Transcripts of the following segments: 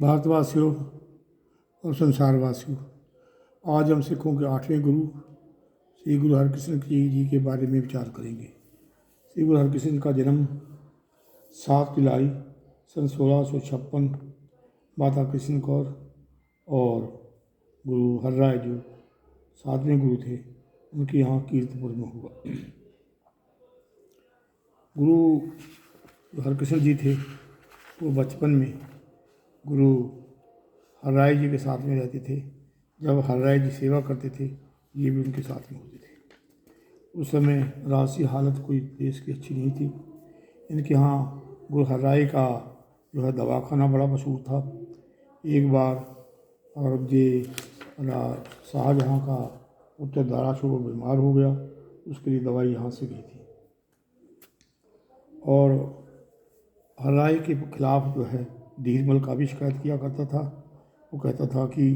भारतवासियों और संसारवासियों, आज हम सिखों के 8वें गुरु श्री गुरु हरकृष्ण जी के बारे में विचार करेंगे। श्री गुरु हरकृष्ण का जन्म 7 जुलाई सन 1656 माता कृष्ण कौर और गुरु हरराय जो 7वें गुरु थे उनके यहाँ कीर्तपुर में हुआ। गुरु हरकृष्ण जी थे वो बचपन में गुरु हरराय जी के साथ में रहते थे। जब हरराय जी सेवा करते थे ये भी उनके साथ में होते थे। उस समय राजसी हालत कोई देश की अच्छी नहीं थी। इनके यहाँ गुरु हरराय का जो है दवाखाना बड़ा मशहूर था। एक बार औरंगजेब शाहजहाँ का उत्तरदारा वो बीमार हो गया, उसके लिए दवाई यहाँ से गई थी और हरराय के खिलाफ जो है धीरमल का भी शिकायत किया करता था। वो कहता था कि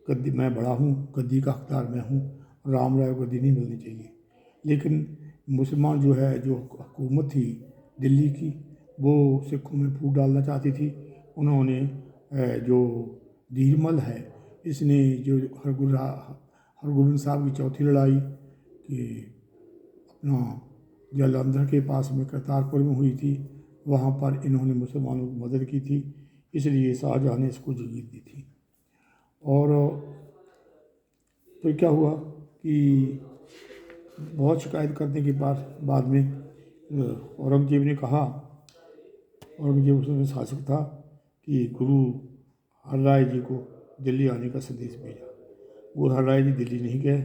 गद्दी मैं बड़ा हूँ, गद्दी का हकदार मैं हूँ, राम राय को गद्दी नहीं मिलनी चाहिए। लेकिन मुसलमान जो है जो हुकूमत थी दिल्ली की वो सिखों में फूट डालना चाहती थी। उन्होंने जो धीरमल है इसने जो हरगोबिंद साहब की चौथी लड़ाई कि अपना जालंधर के पास में करतारपुर में हुई थी, वहाँ पर इन्होंने मुसलमानों की मदद की थी, इसलिए शाहजहाँ ने इसको जीत दी थी। और तो क्या हुआ कि बहुत शिकायत करने के बाद में औरंगजेब ने कहा, औरंगजेब उसमें शासक था, कि गुरु हरराय जी को दिल्ली आने का संदेश भेजा। गुरु हरराय जी दिल्ली नहीं गए।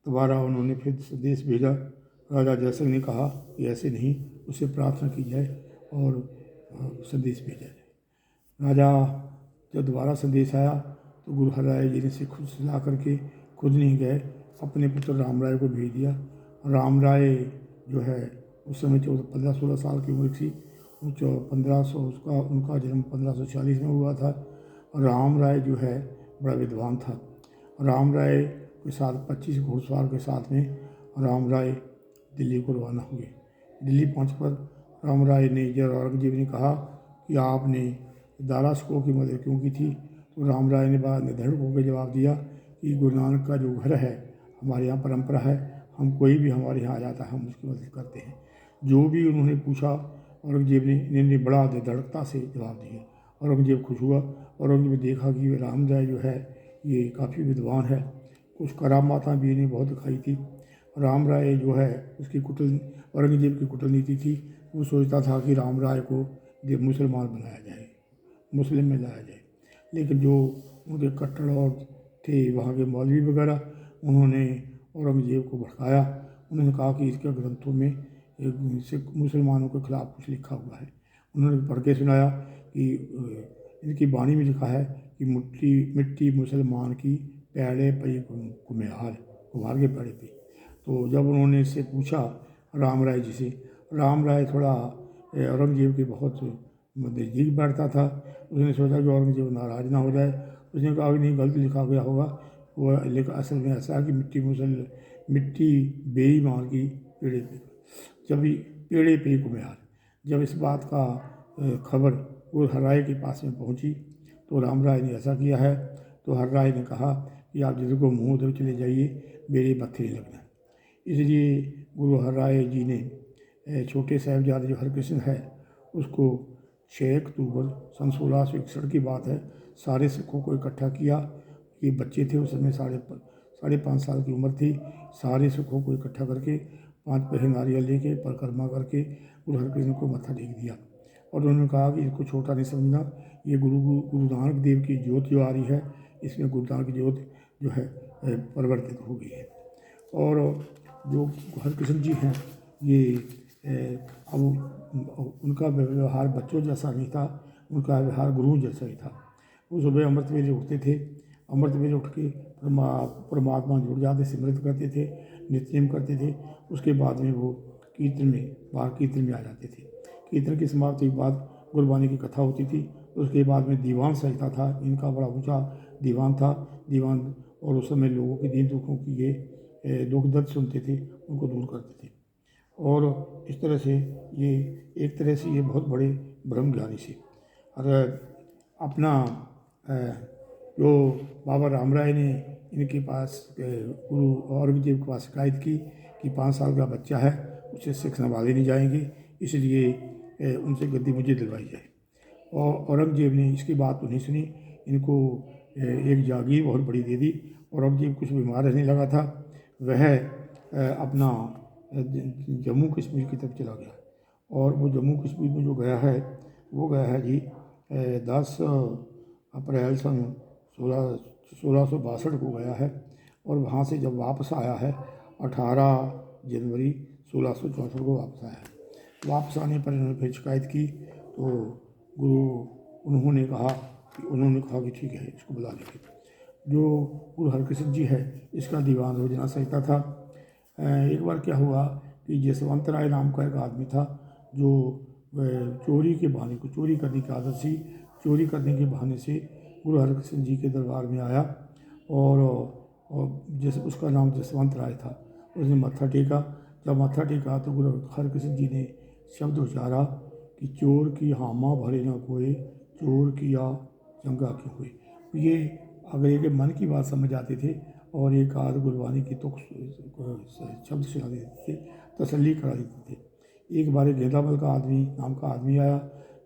दोबारा उन्होंने फिर संदेश भेजा। राजा जयसिंह ने कहा कि ऐसे नहीं, उससे प्रार्थना की जाए और संदेश भेजा जाए। राजा जब दोबारा संदेश आया तो गुरु हरराय जी ने से खुद सलाह करके खुद नहीं गए, अपने पुत्र राम राय को भेज दिया। राम राय जो है उस समय 15-16 साल की उम्र थी। 1500 उनका जन्म 1540 में हुआ था। राम राय जो है बड़ा विद्वान था। राम राय के साथ 25 घुड़सवार के साथ में राम राय दिल्ली को रवाना हुए। दिल्ली पहुँच पर राम राय ने जब औरंगजेब ने कहा कि आपने दारा सिकों की मदद क्यों की थी, तो राम राय ने बाद में धड़क होकर जवाब दिया कि गुरु नानक का जो घर है हमारे यहाँ परंपरा है, हम कोई भी हमारे यहाँ आ जाता है हम उसकी मदद करते हैं। जो भी उन्होंने पूछा औरंगजेब ने इन्हें बड़ा धड़कता से जवाब दिया। औरंगजेब खुश हुआ। औरंगजेब ने देखा कि राम राय जो है ये काफ़ी विद्वान है, कुछ करामातें भी इन्हें बहुत दिखाई थी। राम राय जो है उसकी औरंगजेब की कूटनीति थी। वो सोचता था कि राम राय को मुसलमान बनाया जाए, मुस्लिम में लाया जाए। लेकिन जो उनके कट्टर और थे वहाँ के मौलवी वगैरह, उन्होंने औरंगजेब को भड़काया। उन्होंने कहा कि इसके ग्रंथों में सिख मुसलमानों के खिलाफ कुछ लिखा हुआ है। उन्होंने पढ़ के सुनाया कि इनकी वाणी में लिखा है कि मिट्टी मुसलमान की पैड़े पे कुम्हार के पैड़े पे। तो जब उन्होंने इससे पूछा राम राय जी से, राम राय थोड़ा औरंगजेब के बहुत नज़दीक बैठता था। उसने सोचा कि औरंगजेब नाराज़ ना हो जाए। उसने कहा कि नहीं, गलत लिखा गया होगा। वो लेकिन असल में ऐसा है कि मिट्टी बेईमान की पेड़े पे, जब पेड़े पे कुम्हार। जब इस बात का खबर गुरु हरराय के पास में पहुंची तो राम राय ने ऐसा किया है। तो हरराय ने कहा कि आप जिधर को मुँह उधर चले जाइए, मेरे मत्थे लगना। इसलिए गुरु हरराय जी ने छोटे साहिबजादे जो हरकृष्ण है उसको 6 अक्टूबर सन 1661 की बात है, सारे सिखों को इकट्ठा किया। ये बच्चे थे उस समय, 5.5 साल की उम्र थी। सारे सिखों को इकट्ठा करके 5 पैसे नारियल लेके परिक्रमा करके गुरु हरकृष्ण को मत्था टेक दिया। और उन्होंने कहा कि इसको छोटा नहीं समझना, ये गुरु नानक देव की ज्योत जो आ रही है, इसमें गुरु नानक की ज्योत जो है परिवर्तित हो गई है। और जो हरकृष्ण जी हैं ये अब उनका व्यवहार बच्चों जैसा नहीं था, उनका व्यवहार गुरु जैसा ही था। वो सुबह अमृत वेले उठते थे, अमृत वेले उठ के परमात्मा जुड़ जाते, सिमरित करते थे, नित्य नेम करते थे। उसके बाद में वो कीर्तन में आ जाते थे। कीर्तन की समाप्ति के बाद गुरबानी की कथा होती थी। उसके बाद में दीवान सजता था। इनका बड़ा ऊँचा दीवान था। और उस समय लोगों के दीन दुखों की ये दुख दर्द सुनते थे, उनको दूर करते थे। और इस तरह से ये एक तरह से ये बहुत बड़े ब्रह्म ज्ञानी से। अगर अपना जो बाबा राम राय ने इनके पास गुरु औरंगजेब के पास शिकायत की कि 5 साल का बच्चा है, उसे सिख संभाले नहीं जाएंगे, इसलिए उनसे गद्दी मुझे दिलवाई जाए। और औरंगजेब ने इसकी बात तो नहीं सुनी, इनको एक जागीर बहुत बड़ी दे दी। औरंगजेब कुछ बीमार रहने लगा था, वह अपना जम्मू कश्मीर की तरफ चला गया। और वो जम्मू कश्मीर में जो गया है वो गया है जी 10 अप्रैल सन 1662 को गया है। और वहाँ से जब वापस आया है 18 जनवरी 1664 को वापस आया है। वापस आने पर इन्होंने फिर शिकायत की तो उन्होंने कहा कि ठीक है, इसको बुला लीजिए। जो गुरु हरकृष्ण जी है, इसका दीवान रोजाना सजता था। एक बार क्या हुआ कि जसवंत राय नाम का एक आदमी था जो चोरी के बहाने को चोरी करने की आदत थी, चोरी करने के बहाने से गुरु हरकृष्ण जी के दरबार में आया और जैसे उसका नाम जसवंत राय था। उसने मत्था टेका। जब मत्था टेका तो गुरु हरकृष्ण जी ने शब्द उच्चारा कि चोर की हामा भरे न कोई, चोर किया चंगा क्यों हुए। ये अगले के मन की बात समझ आते थे और एक आध गुरबानी की तो शब्द सुना देते थे, तसल्ली करा देते थे। एक बार गेंदामल का नाम का आदमी आया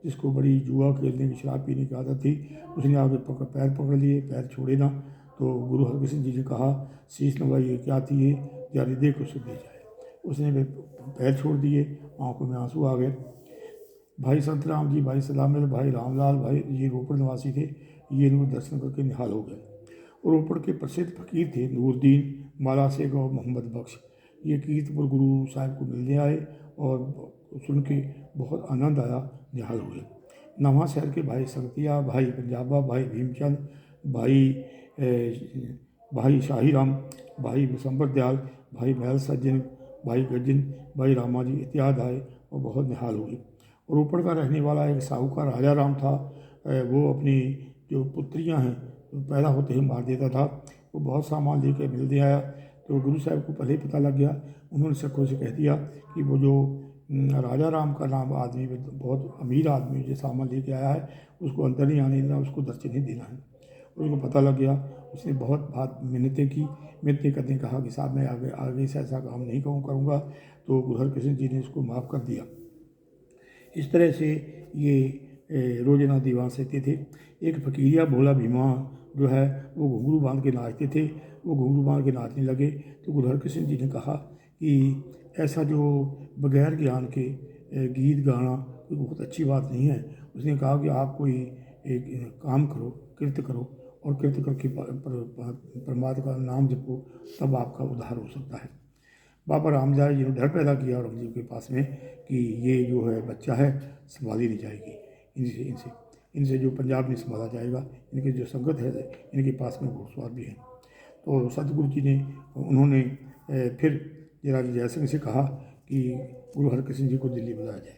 जिसको बड़ी जुआ खेलने की, शराब पीने की आदत थी। उसने आगे पैर पकड़ लिए, पैर छोड़े ना। तो गुरु हरकृष्ण जी ने कहा, शीश नवाइए, क्या थी ये, या हृदय को सुध दे जाए। उसने पैर छोड़ दिए, आंखों में आंसू आ गए। भाई संतराम जी, भाई सलामत, भाई रामलाल, भाई ये रोपड़ निवासी थे, ये इनको दर्शन करके निहाल हो गए। और रोपड़ के प्रसिद्ध फकीर थे नूरदीन, माला शेख और मोहम्मद बख्श। ये कीर्तपुर गुरु साहब को मिलने आए और सुन के बहुत आनंद आया, निहाल हुए। नवा शहर के भाई संगतिया, भाई पंजाबा, भाई भीमचंद, भाई शाहीराम, भाई बिसंबर दयाल, भाई महल सज्जन, भाई गज्जन, भाई रामाजी इत्यादि आए और बहुत निहाल हुए। रोपड़ का रहने वाला एक साहूकार राजा राम था। वो अपनी जो पुत्रियां हैं पैदा होते ही मार देता था। वो बहुत सामान लेकर मिलने आया तो गुरु साहब को पहले ही पता लग गया। उन्होंने सखों से कह दिया कि वो जो राजा राम का नाम आदमी, बहुत अमीर आदमी जो सामान लेके आया है, उसको अंदर नहीं आने देना, उसको दर्शन नहीं देना है। उसको पता लग गया। उसने बहुत बात मिन्नतें करने कहा कि साहब मैं आगे से ऐसा काम नहीं करूँगा। तो गुरु हरकृष्ण जी ने उसको माफ़ कर दिया। इस तरह से ये रोजाना दीवान सहते थे। एक फकीरिया भोला भीमा जो है वो घुंघरू बांध के नाचते थे। वो घुंघरू बांध के नाचने लगे तो गुरु हरकृष्ण जी ने कहा कि ऐसा जो बगैर ज्ञान के गीत गाना कोई बहुत अच्छी बात नहीं है। उसने कहा कि आप कोई एक काम करो, कृत्य करो, और कृत्य करके परमात्मा का नाम जपो, तब आपका उद्धार हो सकता है। बाबा रामदास जी ने डर पैदा किया औरंगजेब के पास में कि ये जो है बच्चा है संभाली नहीं जाएगी, इनसे जो पंजाब में संभाला जाएगा। इनकी जो संगत है, इनके पास में घुड़सवार भी हैं। तो सतगुरु जी ने उन्होंने फिर राजा जयसिंह से कहा कि गुरु हरकृष्ण जी को दिल्ली बुलाया जाए।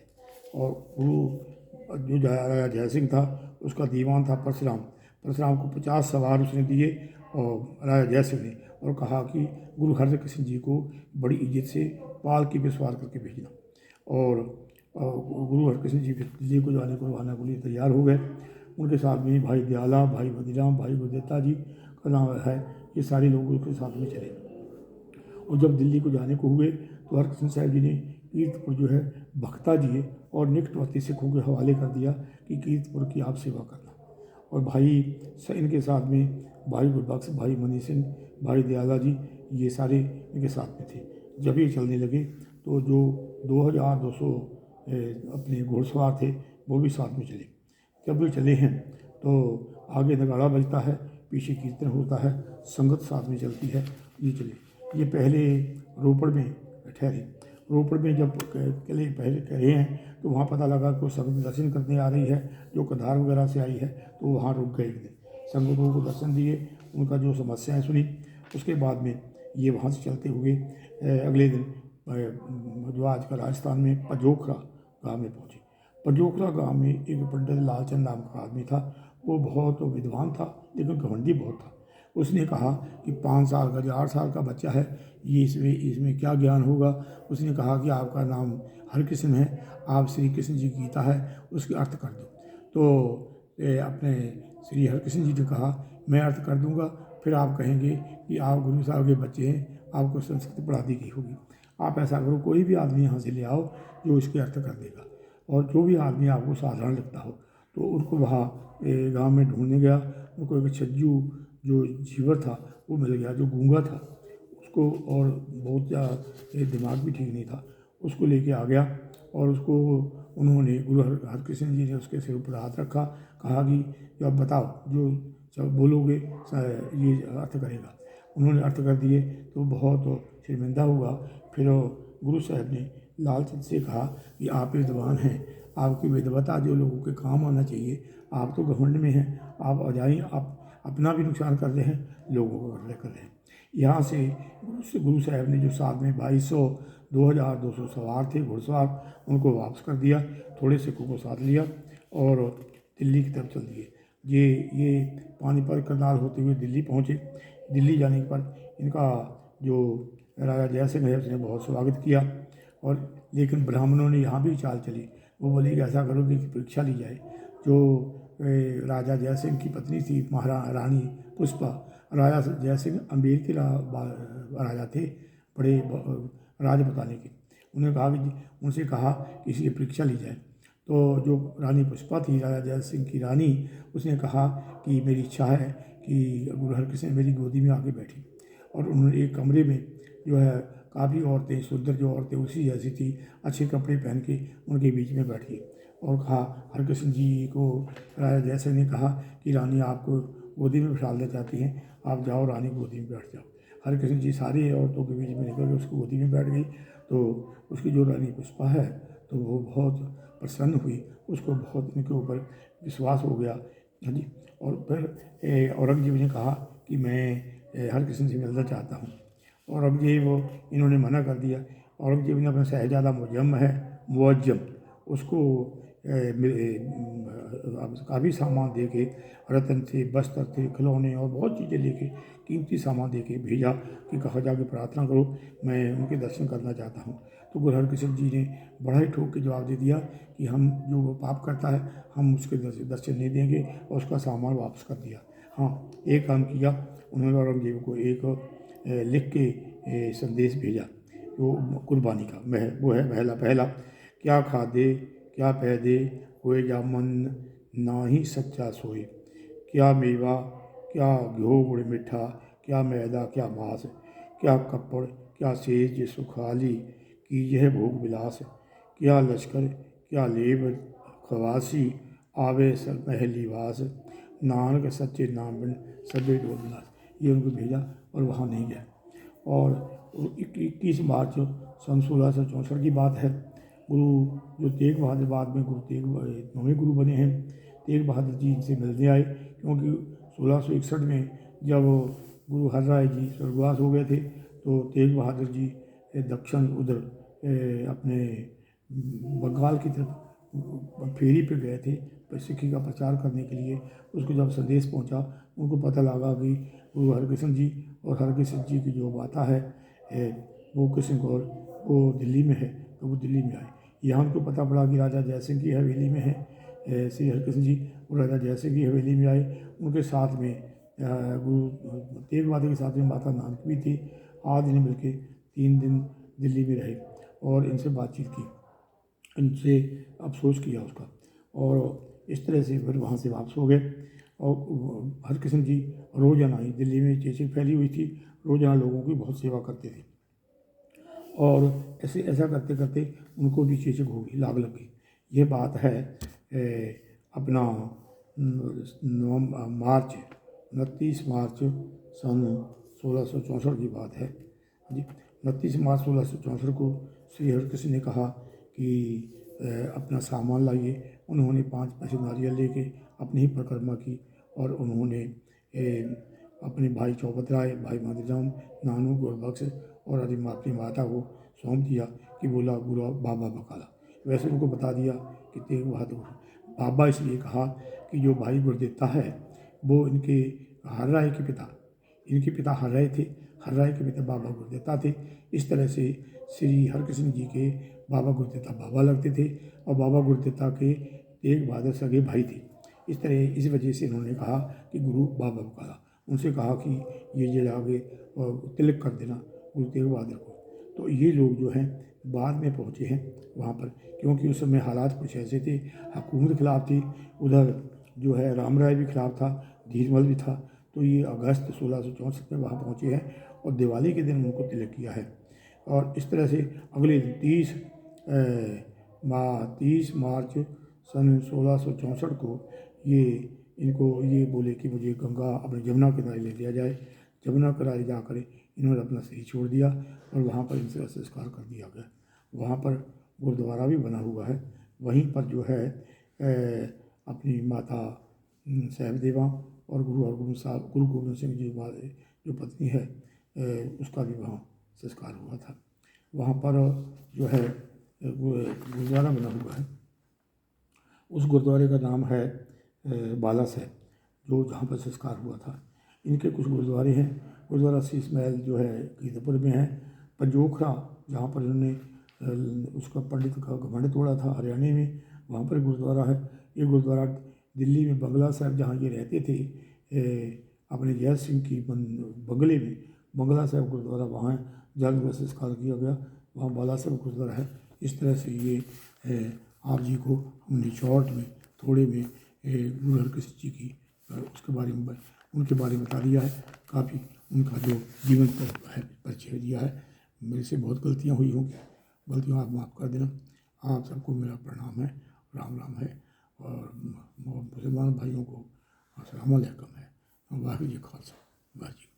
और गुरु जो राजा जयसिंह था उसका दीवान था परशुराम को 50 सवार उसने दिए और राजा जयसिंह ने, और कहा कि गुरु हरकृष्ण जी को बड़ी इज्जत से पालकी पे सवार करके भेजना। और गुरु हरकृष्ण जी दिल्ली को जाने को लिए तैयार हो गए। उनके साथ में भाई दयाला, भाई मदीराम, भाई गुरुदत्ता जी का नाम है, ये सारे लोग उनके साथ में चले। और जब दिल्ली को जाने को हुए तो हरकृष्ण साहब जी ने कीर्तपुर जो है भक्ता दिए और निकटवर्ती सिखों के हवाले कर दिया कि कीर्तपुर की आप सेवा करना। और भाई इनके साथ में भाई गुरबख्श, भाई मनी सिंह, भाई दयाला जी, ये सारे इनके साथ में थे। जब ये चलने लगे तो जो 2200 अपने घोड़सवार थे वो भी साथ में चले। जब वे चले हैं तो आगे नगाड़ा बजता है, पीछे कीर्तन होता है, संगत साथ में चलती है। ये चले। ये पहले रोपड़ में ठहरे। रोपड़ में जब पहले रहे हैं तो वहाँ पता लगा कि संगत दर्शन करने आ रही है जो कधार वगैरह से आई है, तो वहाँ रुक गए। एक दिन संगतों को दर्शन दिए, उनका जो समस्याएं सुनी। उसके बाद में ये वहाँ से चलते हुए अगले दिन जो आज का राजस्थान में पंजोखरा गाँव में पहुँचे। पंजोखरा गाँव में एक पंडित लालचंद नाम का आदमी था। वो बहुत विद्वान था लेकिन घमंडी बहुत था। उसने कहा कि 5 साल का जो 8 साल का बच्चा है, ये इसमें क्या ज्ञान होगा। उसने कहा कि आपका नाम हरकृष्ण है, आप श्री कृष्ण जी की गीता है उसके अर्थ कर दो। तो अपने श्री हरकृष्ण जी ने कहा, मैं अर्थ कर दूंगा, फिर आप कहेंगे कि आप गुरु साहब के बच्चे हैं, आपको संस्कृत पढ़ा दी गई होगी। आप ऐसा करो, कोई भी आदमी यहाँ से ले आओ जो इसके अर्थ कर देगा, और जो भी आदमी आपको साधारण लगता हो। तो उनको वहाँ गांव में ढूंढने गया। उनको एक छज्जू जो जीवर था वो मिल गया, जो गूंगा था उसको, और बहुत ज़्यादा दिमाग भी ठीक नहीं था, उसको लेके आ गया। और उसको उन्होंने गुरु हरकृष्ण जी ने उसके सिर पर हाथ रखा, कहा कि अब बताओ, जो जब बोलोगे ये अर्थ करेगा। उन्होंने अर्थ कर दिए तो बहुत शर्मिंदा हुआ। फिर गुरु साहब ने लालचंद से कहा कि आप विद्वान हैं, आपकी विद्वता जो लोगों के काम आना चाहिए, आप तो घमंड में हैं, आप अजाई, आप अपना भी नुकसान कर रहे हैं, लोगों को कर रहे हैं। यहाँ से गुरु साहब ने जो साथ में 2200 2200 सवार थे, घुड़सवार, उनको वापस कर दिया, थोड़े सिखों को साथ लिया और दिल्ली की तरफ चल दिए। ये पानीपत करनाल होते हुए दिल्ली पहुँचे। दिल्ली जाने पर इनका जो राजा जय सिंह है उसने बहुत स्वागत किया, और लेकिन ब्राह्मणों ने यहाँ भी चाल चली। वो बोले कि ऐसा करो कि परीक्षा ली जाए। जो राजा जय सिंह की पत्नी थी महारानी पुष्पा, राजा जय सिंह अम्बेर के राजा थे, बड़े राज बताने के। उन्होंने कहा कि उनसे कहा कि इसकी परीक्षा ली जाए। तो जो रानी पुष्पा थी, राजा जय सिंह की रानी, उसने कहा कि मेरी इच्छा है कि गुरु हरकृष्ण मेरी गोदी में आके बैठी। और उन्होंने एक कमरे में जो है काफ़ी औरतें, सुंदर जो औरतें उसी जैसी थी, अच्छे कपड़े पहन के उनके बीच में बैठी और कहा, हरकृष्ण जी को राजा जय सिंह ने कहा कि रानी आपको गोदी में बिठाना चाहती हैं, आप जाओ रानी गोदी में बैठ जाओ। हरकृष्ण जी सारी औरतों के बीच में निकल के उसकी गोदी में बैठ गई। तो उसकी जो रानी पुष्पा है तो वो बहुत प्रसन्न हुई, उसको बहुत उनके ऊपर विश्वास हो गया। हाँ जी। और फिर औरंगजेब ने कहा कि मैं हरकृष्ण से मिलना चाहता हूँ। औरंगजेब इन्होंने मना कर दिया। औरंगजेब ने अपना शहजादा मुअज्जम उसको काफ़ी सामान दे के, रतन थे, बस्तर थे, खिलौने और बहुत चीज़ें लेके, कीमती सामान दे के भेजा कि कहा जाके प्रार्थना करो, मैं उनके दर्शन करना चाहता हूँ। तो गुरु हरकृष्ण जी ने बड़ा ही ठोक के जवाब दे दिया कि हम जो वो पाप करता है हम उसके दर्शन नहीं देंगे, और उसका सामान वापस कर दिया। हाँ, एक काम किया, उन्होंने औरंगजेब को एक लिख के संदेश भेजा, वो कुर्बानी का वो है पहला, क्या खा दे क्या पह दे, होए जा मन ना ही सच्चा सोए, क्या मेवा क्या घ्यो गुड़ मिठा, क्या मैदा क्या मांस, क्या कपड़ क्या सेज सुखाली, की यह भोग विलास, क्या लश्कर क्या लेब खवासी, आवे सब महली वास, नानक सच्चे नाम बिन सबे डोर विलास। ये उनको भेजा और वहाँ नहीं गया। और 21 मार्च सन 1664 की बात है। गुरु जो तेग बहादुर बाद में नौवें गुरु बने हैं, तेग बहादुर जी इनसे मिलने आए, क्योंकि 1661 में जब गुरु हरराय जी स्वर्गवास हो गए थे तो तेग बहादुर जी दक्षिण उधर अपने बंगाल की तरफ फेरी पे गए थे सिक्खी का प्रचार करने के लिए। उसको जब संदेश पहुंचा, उनको पता लगा कि गुरु हरकृष्ण जी और हरकृष्ण जी की जो माता है वो कृष्ण कौर वो दिल्ली में है, तो वो दिल्ली में आए। यहाँ उनको पता पड़ा कि राजा जय सिंह की हवेली में है श्री हरकृष्ण जी, और राजा जय सिंह की हवेली में आए। उनके साथ में गुरु तेग बहादुर के साथ में माता नानक भी थी। 8 दिन मिल के 3 दिन दिल्ली में रहे और इनसे बातचीत की, इनसे अफसोस किया उसका, और इस तरह से फिर वहाँ से वापस हो गए। और हरकृष्ण जी रोज़ाना ही दिल्ली में चेचक फैली हुई थी, रोज़ाना लोगों की बहुत सेवा करते थे, और ऐसा करते करते उनको भी चेचक हो गई, लाग लग गई। ये बात है अपना 29 मार्च सन 1664 की बात है जी। 29 मार्च 1664 को श्री हरकृष्ण ने कहा कि अपना सामान लाइए। उन्होंने 5 पैसे नारियल लेके अपनी ही परिक्रमा की, और उन्होंने अपने भाई चौपत राय, भाई माधवराम, नानू गुरबख्श और अपनी माता को सौंप दिया कि बोला गुरु बाबा बकाला। वैसे उनको बता दिया कि तेग बहादुर बाबा इसलिए कहा कि जो भाई गुरदित्ता है वो इनके हर्राय के पिता, इनके पिता हर्राय थे, हर्राय के पिता बाबा गुरदित्ता थे। इस तरह से श्री हरकृष्ण जी के बाबा गुरदित्ता बाबा लगते थे, और बाबा गुरदित्ता के तेग बहादुर सगे भाई थे। इस तरह इस वजह से इन्होंने कहा कि गुरु बाबा बकाला, उनसे कहा कि ये आगे तिलक कर देना गुरु तेग बहादुर को। तो ये लोग जो हैं बाद में पहुँचे हैं वहाँ पर, क्योंकि उस समय हालात कुछ ऐसे थे, हुकूमत के खिलाफ थी, उधर जो है राम राय भी खिलाफ था, धीरमल भी था। तो ये अगस्त 1664 में वहाँ पहुँचे हैं और दिवाली के दिन उनको तिलक किया है। और इस तरह से अगले 30 मार्च सन 1664 को ये इनको ये बोले कि मुझे गंगा अपने जमुना किनारे ले लिया जाए। जमुना किनारे जाकर इन्होंने अपना शरीर छोड़ दिया और वहाँ पर इनसे संस्कार कर दिया गया। वहाँ पर गुरुद्वारा भी बना हुआ है। वहीं पर जो है अपनी माता साहिब देवा और गुरु गोबिंद सिंह जी जो पत्नी है उसका भी वहाँ संस्कार हुआ था। वहाँ पर जो है गुरुद्वारा बना हुआ है। उस गुरुद्वारे का नाम है बाला साहिब, जो जहाँ पर संस्कार हुआ था। इनके कुछ गुरुद्वारे हैं। गुरुद्वारा शीश महल जो है कीरतपुर में है। पंजोखरा जहाँ पर इन्होंने उसका पंडित का घमंड तोड़ा था हरियाणा में, वहाँ पर गुरुद्वारा है। ये गुरुद्वारा दिल्ली में बंगला साहिब जहाँ ये रहते थे अपने जय सिंह की बंगले में, बंगला साहिब गुरुद्वारा वहाँ जल्द में संस्कार किया गया, वहाँ बाला साहिब गुरुद्वारा है। इस तरह से ये आप जी को हमने शॉर्ट में थोड़े में गुरु हरकृष्ण जी की उसके बारे में उनके बारे में बता दिया है। काफ़ी उनका जो जीवन पर है परिचय दिया है। मेरे से बहुत गलतियाँ हुई होंगी, गलतियों आप माफ़ कर देना। आप सबको मेरा प्रणाम है, राम राम है। और मुसलमान भाइयों को अस्सलाम वालेकुम है। वाहिगुरू जी का खालसा, वाहिगुरू जी।